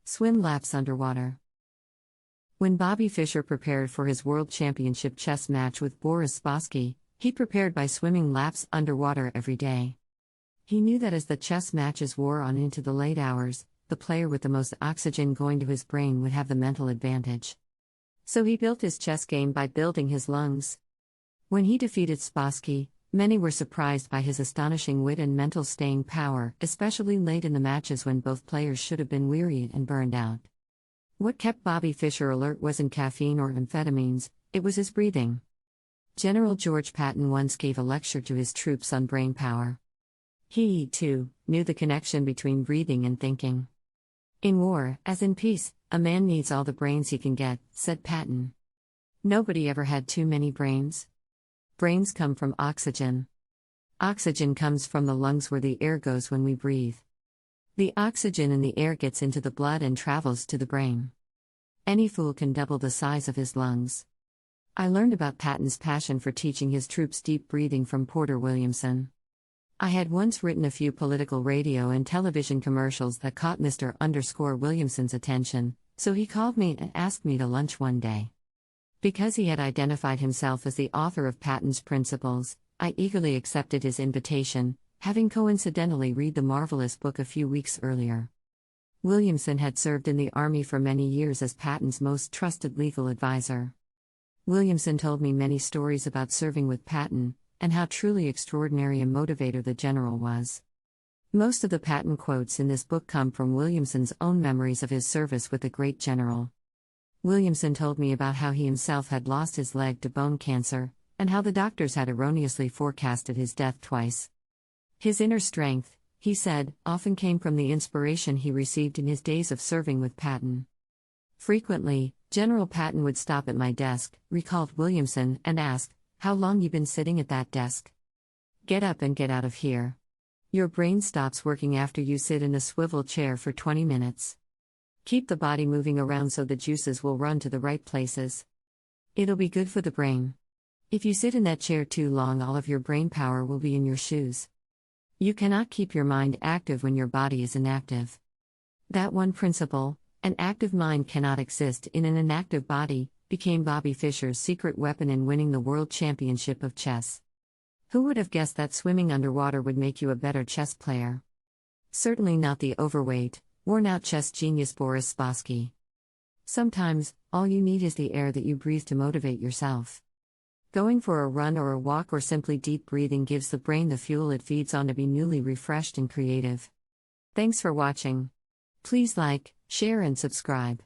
Swim laps underwater. When Bobby Fischer prepared for his World Championship chess match with Boris Spassky, he prepared by swimming laps underwater every day. He knew that as the chess matches wore on into the late hours, the player with the most oxygen going to his brain would have the mental advantage. So he built his chess game by building his lungs. When he defeated Spassky, many were surprised by his astonishing wit and mental staying power, especially late in the matches when both players should have been weary and burned out. What kept Bobby Fischer alert wasn't caffeine or amphetamines, it was his breathing. General George Patton once gave a lecture to his troops on brainpower. He, too, knew the connection between breathing and thinking. In war, as in peace, a man needs all the brains he can get, said Patton. Nobody ever had too many brains. Brains come from oxygen. Oxygen comes from the lungs where the air goes when we breathe. The oxygen in the air gets into the blood and travels to the brain. Any fool can double the size of his lungs. I learned about Patton's passion for teaching his troops deep breathing from Porter Williamson. I had once written a few political radio and television commercials that caught Mr. Williamson's attention, so he called me and asked me to lunch one day. Because he had identified himself as the author of Patton's Principles, I eagerly accepted his invitation, having coincidentally read the marvelous book a few weeks earlier. Williamson had served in the Army for many years as Patton's most trusted legal advisor. Williamson told me many stories about serving with Patton, and how truly extraordinary a motivator the general was. Most of the Patton quotes in this book come from Williamson's own memories of his service with the great general. Williamson told me about how he himself had lost his leg to bone cancer, and how the doctors had erroneously forecasted his death twice. His inner strength, he said, often came from the inspiration he received in his days of serving with Patton. Frequently, General Patton would stop at my desk, recalled Williamson, and ask, "How long you been sitting at that desk? Get up and get out of here. Your brain stops working after you sit in a swivel chair for 20 minutes. Keep the body moving around so the juices will run to the right places. It'll be good for the brain. If you sit in that chair too long, all of your brain power will be in your shoes. You cannot keep your mind active when your body is inactive. That one principle, an active mind cannot exist in an inactive body, became Bobby Fischer's secret weapon in winning the World Championship of Chess. Who would have guessed that swimming underwater would make you a better chess player? Certainly not the overweight, worn-out chess genius Boris Spassky. Sometimes, all you need is the air that you breathe to motivate yourself. Going for a run or a walk or simply deep breathing gives the brain the fuel it feeds on to be newly refreshed and creative. Thanks for watching. Please like, share and subscribe.